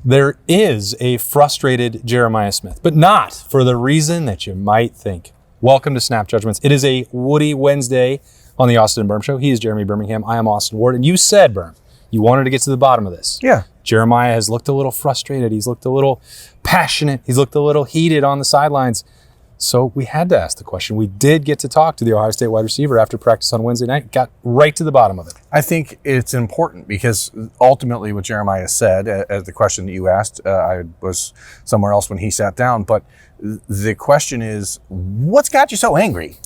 There is a frustrated Jeremiah Smith, but not for the reason that you might think. Welcome to Snap Judgments. It is a Woody Wednesday on the Austin Birm Show. He is Jeremy Birmingham. I am Austin Ward. And you said, Birm, you wanted to get to the bottom of this. Yeah. Jeremiah has looked a little frustrated. He's looked a little passionate. He's looked a little heated on the sidelines. So we had to ask the question. We did get to talk to the Ohio State wide receiver after practice on Wednesday night. Got right to the bottom of it. I think it's important because ultimately what Jeremiah said, as the question that you asked, I was somewhere else when he sat down, but the question is, what's got you so angry?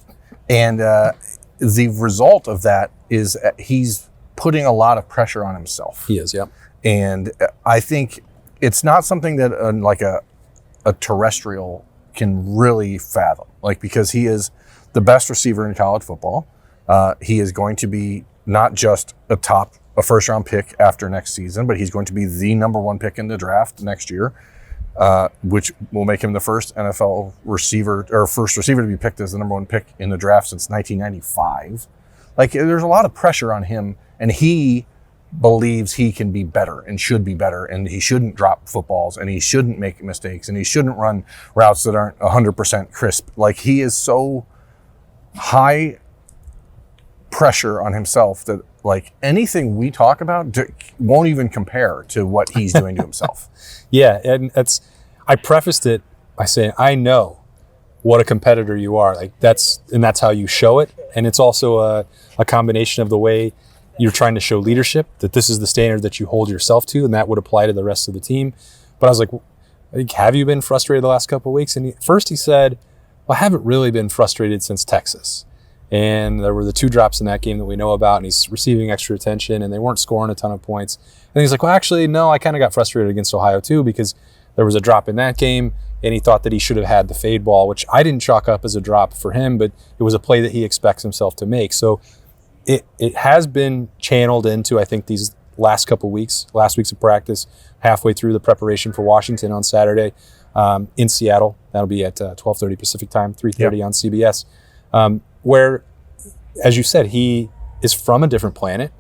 And the result of that is he's putting a lot of pressure on himself. He is, yeah. And I think it's not something that like a terrestrial can really fathom, like, because he is the best receiver in college football. He is going to be not just a first round pick after next season, but he's going to be the number one pick in the draft next year, which will make him the first NFL receiver or first receiver to be picked as the number one pick in the draft since 1995. Like, there's a lot of pressure on him, and he believes he can be better and should be better, and he shouldn't drop footballs, and he shouldn't make mistakes, and he shouldn't run routes that aren't 100% crisp. Like, he is so high pressure on himself that, like, anything we talk about won't even compare to what he's doing to himself. Yeah, and I prefaced it by saying, I know what a competitor you are. Like, that's how you show it, and it's also a combination of the way you're trying to show leadership, that this is the standard that you hold yourself to, and that would apply to the rest of the team. But I was like, have you been frustrated the last couple of weeks? And first he said, well, I haven't really been frustrated since Texas. And there were the 2 drops in that game that we know about, and he's receiving extra attention, and they weren't scoring a ton of points. And he's like, well, actually, no, I kind of got frustrated against Ohio too, because there was a drop in that game, and he thought that he should have had the fade ball, which I didn't chalk up as a drop for him, but it was a play that he expects himself to make. So it has been channeled into, I think, these last weeks of practice, halfway through the preparation for Washington on Saturday in Seattle. That'll be at 12:30 Pacific time, 3:30 on CBS, where, as you said, he is from a different planet,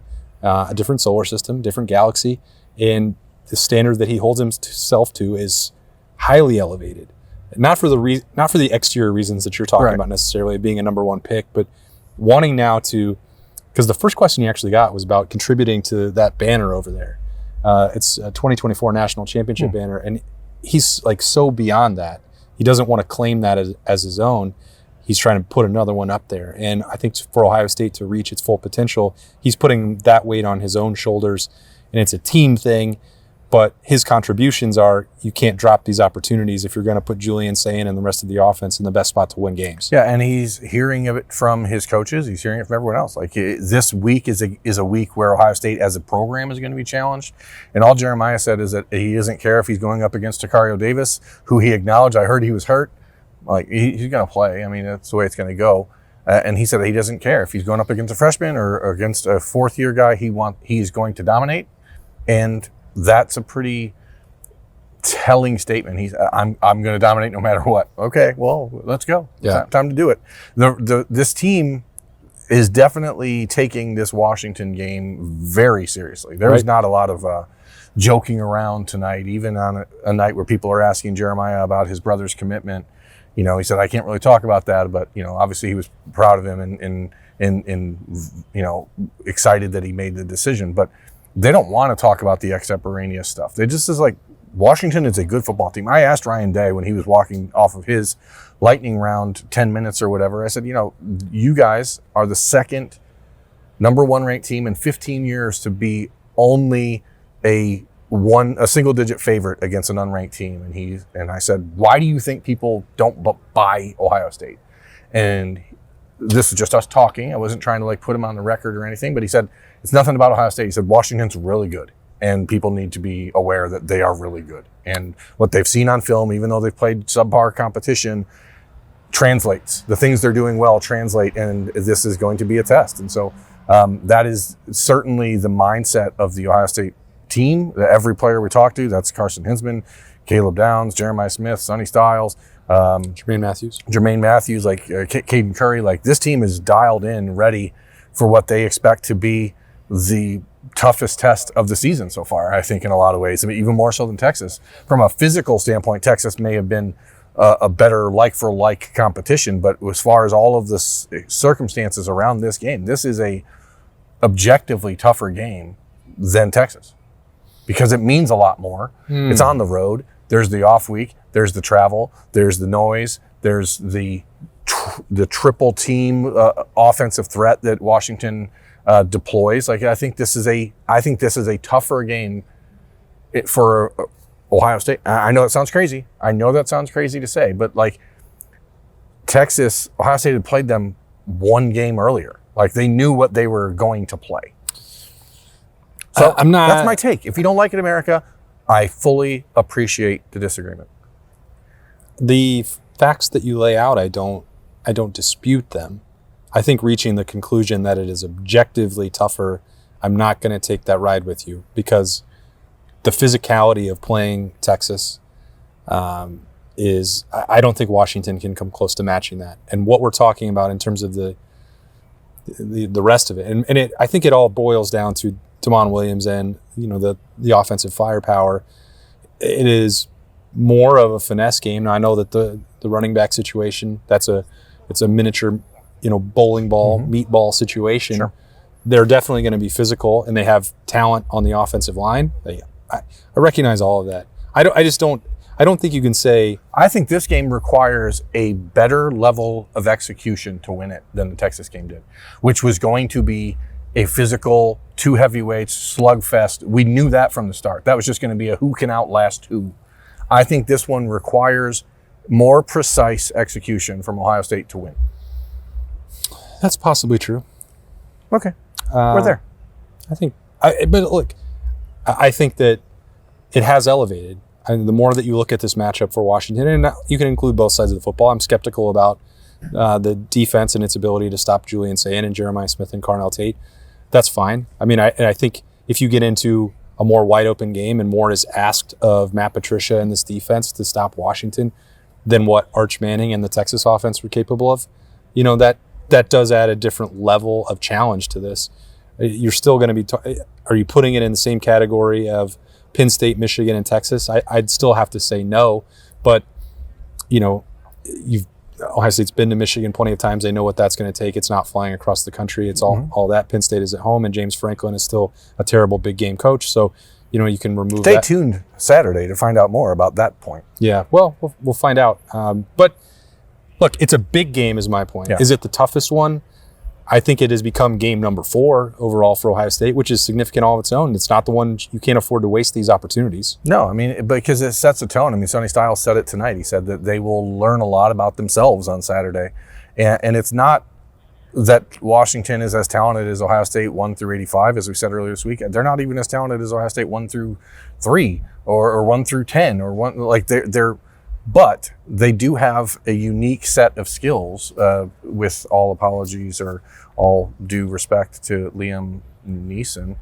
a different solar system, different galaxy, and the standard that he holds himself to is highly elevated. Not for the exterior reasons that you're talking about necessarily, being a number one pick, but wanting now to. Because the first question he actually got was about contributing to that banner over there. It's a 2024 national championship banner, and he's like so beyond that. He doesn't want to claim that as his own. He's trying to put another one up there. And I think for Ohio State to reach its full potential, he's putting that weight on his own shoulders, and it's a team thing. But his contributions are, you can't drop these opportunities if you're going to put Julian Sayin and the rest of the offense in the best spot to win games. Yeah, and he's hearing of it from his coaches. He's hearing it from everyone else. Like, this week is a week where Ohio State as a program is going to be challenged. And all Jeremiah said is that he doesn't care if he's going up against Takario Davis, who he acknowledged, I heard he was hurt. Like, he's going to play. I mean, that's the way it's going to go. And he said that he doesn't care if he's going up against a freshman or against a fourth-year guy. He's going to dominate. And that's a pretty telling statement. I'm going to dominate no matter what. Okay, well, let's go. Yeah. It's time to do it. This team is definitely taking this Washington game very seriously. There was not a lot of joking around tonight, even on a night where people are asking Jeremiah about his brother's commitment. You know, he said, I can't really talk about that, but, you know, obviously he was proud of him and you know, excited that he made the decision. But they don't want to talk about the extemporaneous stuff. They just is like, Washington is a good football team. I asked Ryan Day when he was walking off of his lightning round 10 minutes or whatever, I said, you know, you guys are the second number 1 ranked team in 15 years to be only a single-digit favorite against an unranked team. And I said, why do you think people don't buy Ohio State? And this is just us talking. I wasn't trying to like put him on the record or anything, but he said, it's nothing about Ohio State. He said, Washington's really good, and people need to be aware that they are really good. And what they've seen on film, even though they've played subpar competition, translates. The things they're doing well translate, and this is going to be a test. And so that is certainly the mindset of the Ohio State team. Every player we talk to, that's Carson Hinsman, Caleb Downs, Jeremiah Smith, Sonny Styles, Jermaine Matthews, like Caden Curry. Like, this team is dialed in, ready for what they expect to be the toughest test of the season so far, I think, in a lot of ways. I mean, even more so than Texas. From a physical standpoint, Texas may have been a better like-for-like competition, but as far as all of the circumstances around this game, this is a objectively tougher game than Texas because it means a lot more. It's on the road. There's the off week. There's the travel. There's the noise. There's the triple team offensive threat that Washington deploys. Like, I think this is a tougher game for Ohio State. I know that sounds crazy. I know that sounds crazy to say, but like Texas, Ohio State had played them one game earlier. Like, they knew what they were going to play. So that's my take. If you don't like it, America, I fully appreciate the disagreement. The facts that you lay out, I don't dispute them. I think reaching the conclusion that it is objectively tougher, I'm not going to take that ride with you because the physicality of playing Texas is, I don't think Washington can come close to matching that. And what we're talking about in terms of the rest of it, and I think it all boils down to Damon Williams and the offensive firepower. It is more of a finesse game. Now, I know that the running back situation, it's a miniature, bowling ball, meatball situation. Sure. They're definitely going to be physical, and they have talent on the offensive line. I recognize all of that. I don't think you can say. I think this game requires a better level of execution to win it than the Texas game did, which was going to be a physical, two heavyweights, slugfest. We knew that from the start. That was just going to be a who can outlast who. I think this one requires more precise execution from Ohio State to win. That's possibly true. Okay. We're there. But look, I think that it has elevated. And the more that you look at this matchup for Washington, and you can include both sides of the football, I'm skeptical about the defense and its ability to stop Julian Sayin and Jeremiah Smith and Carnell Tate. That's fine. I mean, I think if you get into a more wide open game and more is asked of Matt Patricia and this defense to stop Washington than what Arch Manning and the Texas offense were capable of, that does add a different level of challenge to this. You're still going to be, are you putting it in the same category of Penn State, Michigan, and Texas? I'd still have to say no, but Ohio State's been to Michigan plenty of times. They know what that's going to take. It's not flying across the country. It's all that. Penn State is at home, and James Franklin is still a terrible big game coach. So, you can remove that. Stay tuned Saturday to find out more about that point. Yeah, well, we'll find out. But look, it's a big game is my point. Yeah. Is it the toughest one? I think it has become game number 4 overall for Ohio State, which is significant all of its own. It's not the one you can't afford to waste these opportunities. No, I mean, because it sets a tone. I mean, Sonny Styles said it tonight. He said that they will learn a lot about themselves on Saturday. And it's not that Washington is as talented as Ohio State 1 through 85, as we said earlier this week. They're not even as talented as Ohio State 1 through 3 or 1 through 10 or one. Like but they do have a unique set of skills, with all apologies or all due respect to Liam Neeson.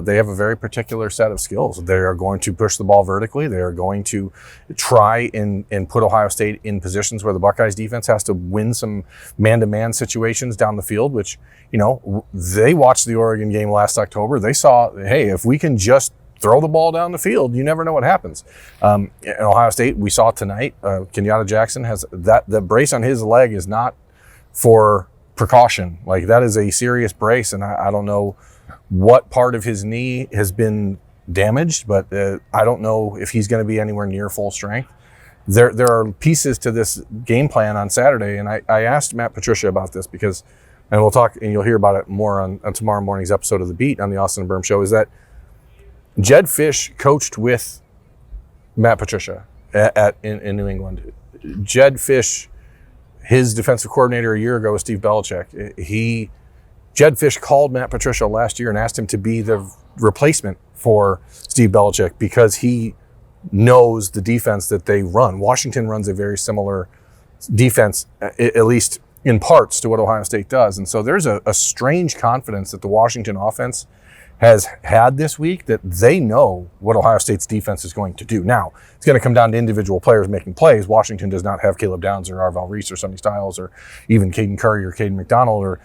They have a very particular set of skills. They are going to push the ball vertically. They are going to try and put Ohio State in positions where the Buckeyes defense has to win some man-to-man situations down the field, which, they watched the Oregon game last October. They saw, hey, if we can just throw the ball down the field, you never know what happens. In Ohio State, we saw tonight, Kenyatta Jackson has the brace on his leg is not for precaution. Like, that is a serious brace, and I don't know what part of his knee has been damaged, but I don't know if he's going to be anywhere near full strength. There are pieces to this game plan on Saturday, and I asked Matt Patricia about this because, and we'll talk, and you'll hear about it more on tomorrow morning's episode of The Beat on the Austin Birm Show, is that Jed Fish coached with Matt Patricia in New England. Jed Fish, his defensive coordinator a year ago was Steve Belichick. Jed Fish called Matt Patricia last year and asked him to be the replacement for Steve Belichick because he knows the defense that they run. Washington runs a very similar defense, at least in parts, to what Ohio State does. And so there's a strange confidence that the Washington offense has had this week that they know what Ohio State's defense is going to do. Now, it's going to come down to individual players making plays. Washington does not have Caleb Downs or Arvell Reese or Sonny Styles or even Caden Curry or Caden McDonald or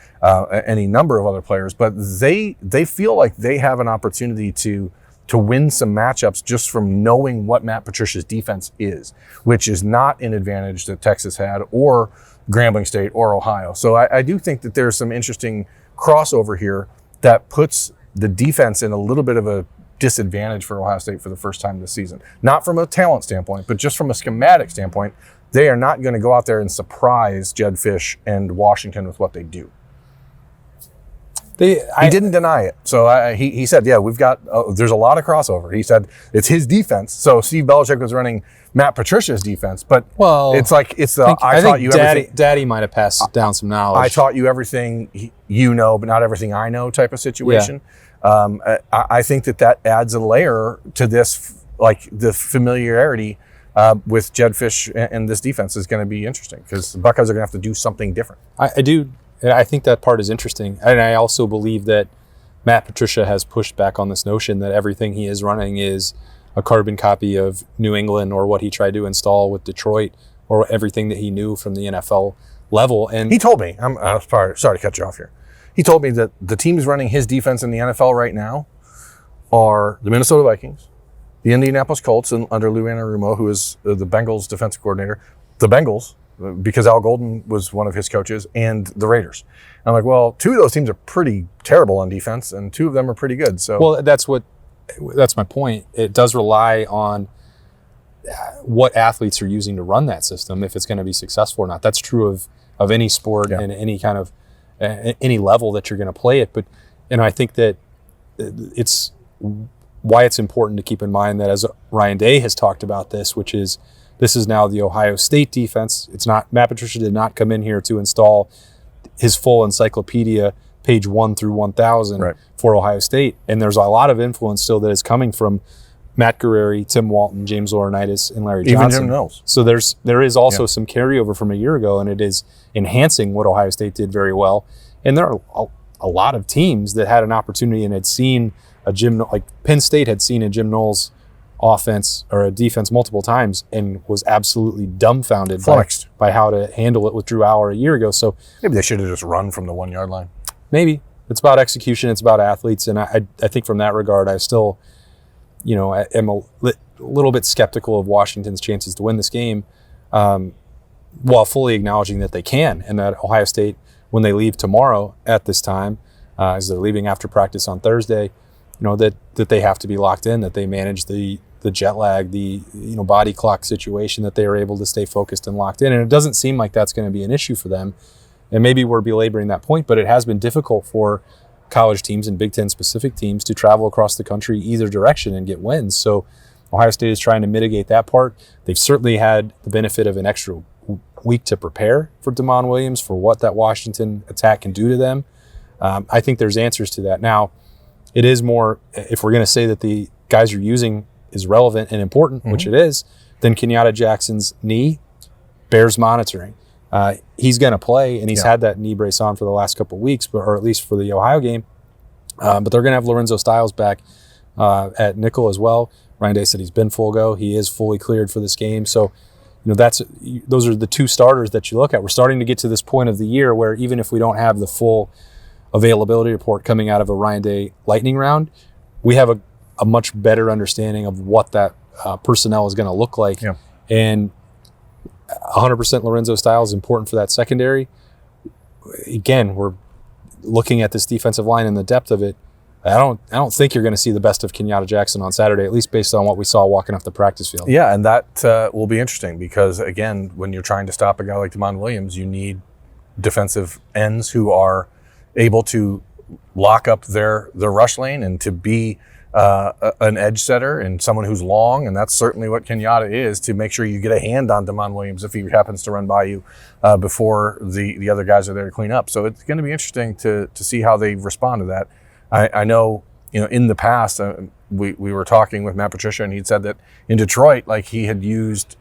any number of other players, but they feel like they have an opportunity to win some matchups just from knowing what Matt Patricia's defense is, which is not an advantage that Texas had or Grambling State or Ohio. So I do think that there's some interesting crossover here that puts the defense in a little bit of a disadvantage for Ohio State for the first time this season. Not from a talent standpoint, but just from a schematic standpoint. They are not going to go out there and surprise Jedd Fisch and Washington with what they do. He didn't deny it. So he said, yeah, there's a lot of crossover. He said it's his defense. So Steve Belichick was running Matt Patricia's defense, but I taught you everything. Daddy might have passed down some knowledge. I taught you everything you know, but not everything I know type of situation. Yeah. I think that adds a layer to this, like the familiarity with Jedd Fisch and this defense is going to be interesting because the Buckeyes are going to have to do something different. I do. I think that part is interesting. And I also believe that Matt Patricia has pushed back on this notion that everything he is running is a carbon copy of New England or what he tried to install with Detroit or everything that he knew from the NFL level. And he told me, I'm sorry to cut you off here. He told me that the teams running his defense in the NFL right now are the Minnesota Vikings, the Indianapolis Colts under Lou Anarumo, who is the Bengals defensive coordinator, the Bengals, because Al Golden was one of his coaches, and the Raiders. And I'm like, well, two of those teams are pretty terrible on defense, and two of them are pretty good. So, well, that's my point. It does rely on what athletes are using to run that system, if it's going to be successful or not. That's true of any sport and any kind of any level that you're going to play it. But I think that it's why it's important to keep in mind that, as Ryan Day has talked about this is now the Ohio State defense. It's not, Matt Patricia did not come in here to install his full encyclopedia, page 1 through 1,000 for Ohio State. And there's a lot of influence still that is coming from Matt Guerrieri, Tim Walton, James Laurinaitis, and Larry Johnson. Even Jim Knowles. So there is also some carryover from a year ago, and it is enhancing what Ohio State did very well. And there are a lot of teams that had an opportunity and had seen like Penn State had seen a Jim Knowles offense or a defense multiple times and was absolutely dumbfounded by how to handle it with Drew Allar a year ago. So maybe they should have just run from the 1 yard line. Maybe. It's about execution. It's about athletes. And I think from that regard, I still, I am a little bit skeptical of Washington's chances to win this game, while fully acknowledging that they can, and that Ohio State, when they leave tomorrow at this time, as they're leaving after practice on Thursday, that they have to be locked in, that they manage the jet lag, the body clock situation, that they are able to stay focused and locked in. And it doesn't seem like that's going to be an issue for them. And maybe we're belaboring that point, but it has been difficult for college teams and Big Ten specific teams to travel across the country either direction and get wins. So Ohio State is trying to mitigate that part. They've certainly had the benefit of an extra week to prepare for DeMond Williams, for what that Washington attack can do to them. I think there's answers to that. Now, it is more, if we're going to say that the guys you're using is relevant and important, which it is, then Kenyatta Jackson's knee bears monitoring. He's going to play, and he's had that knee brace on for the last couple of weeks, or at least for the Ohio game. But they're going to have Lorenzo Styles back at nickel as well. Ryan Day said he's been full go. He is fully cleared for this game. So, those are the two starters that you look at. We're starting to get to this point of the year where even if we don't have the full availability report coming out of a Ryan Day lightning round, we have a much better understanding of what that personnel is going to look like. Yeah. And 100% Lorenzo Styles is important for that secondary. Again, we're looking at this defensive line and the depth of it. I don't think you're going to see the best of Kenyatta Jackson on Saturday, at least based on what we saw walking off the practice field. Yeah, and that will be interesting because, again, when you're trying to stop a guy like DeMond Williams, you need defensive ends who are able to lock up their rush lane and to be an edge setter and someone who's long, and that's certainly what Kenyatta is, to make sure you get a hand on DeMond Williams if he happens to run by you before the other guys are there to clean up. So it's going to be interesting to see how they respond to that. I know, in the past, we were talking with Matt Patricia, and he'd said that in Detroit, like, he had used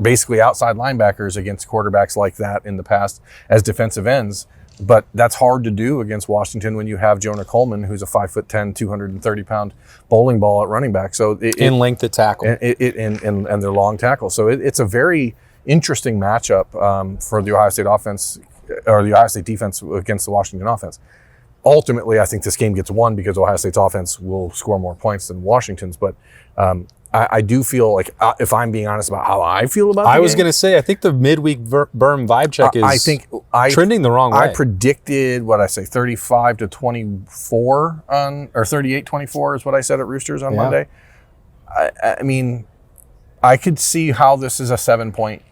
basically outside linebackers against quarterbacks like that in the past as defensive ends. But that's hard to do against Washington when you have Jonah Coleman, who's a 5'10", 230-pound bowling ball at running back. So in length at tackle, and their long tackle. So it's a very interesting matchup for the Ohio State offense or the Ohio State defense against the Washington offense. Ultimately, I think this game gets won because Ohio State's offense will score more points than Washington's. But I do feel like, if I'm being honest about how I feel about the game. I was going to say, I think the midweek Birm vibe check is trending the wrong way. I predicted, 35-24 or 38-24 is what I said at Roosters on Monday. I mean, I could see how this is a 7-point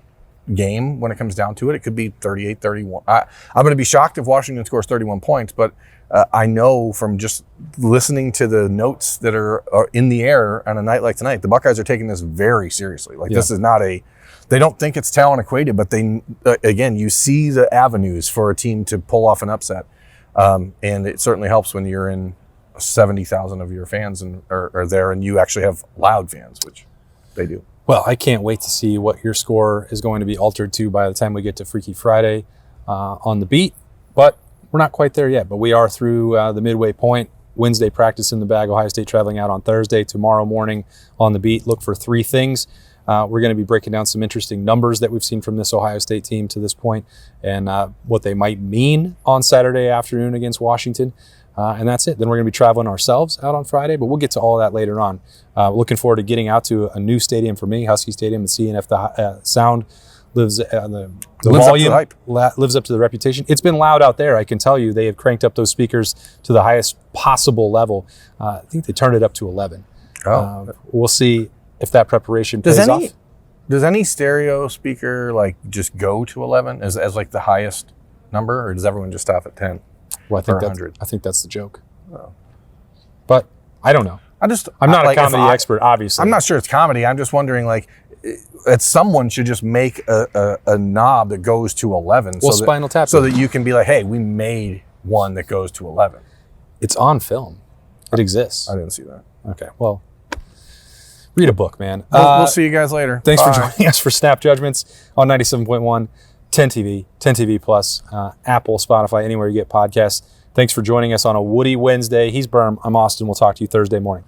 game when it comes down to it. It could be 38-31. I'm going to be shocked if Washington scores 31 points, but I know from just listening to the notes that are in the air on a night like tonight, the Buckeyes are taking this very seriously. This is not they don't think it's talent equated, but they, again, you see the avenues for a team to pull off an upset. And it certainly helps when you're in 70,000 of your fans are there and you actually have loud fans, which they do. Well, I can't wait to see what your score is going to be altered to by the time we get to Freaky Friday on the beat. But we're not quite there yet. But we are through the midway point. Wednesday practice in the bag. Ohio State traveling out on Thursday. Tomorrow morning on the beat. Look for 3 things. We're going to be breaking down some interesting numbers that we've seen from this Ohio State team to this point and what they might mean on Saturday afternoon against Washington. And that's it. Then we're going to be traveling ourselves out on Friday, but we'll get to all of that later on. Looking forward to getting out to a new stadium for me, Husky Stadium, and seeing if the sound lives, the volume lives up to the reputation. It's been loud out there. I can tell you they have cranked up those speakers to the highest possible level. I think they turned it up to 11. We'll see if that preparation pays off. Does any stereo speaker just go to 11 as the highest number, or does everyone just stop at 10? Well, I think that's the joke. Oh. But I don't know. I'm not a comedy expert, obviously. I'm not sure it's comedy. I'm just wondering, someone should just make a knob that goes to 11. Well, Spinal Tap. So that you can be like, hey, we made one that goes to 11. It's on film. It exists. I didn't see that. Okay, well, read a book, man. We'll see you guys later. Thanks for joining us for Snap Judgments on 97.1. 10 TV, 10 TV Plus, Apple, Spotify, anywhere you get podcasts. Thanks for joining us on a Woody Wednesday. He's Birm. I'm Austin. We'll talk to you Thursday morning.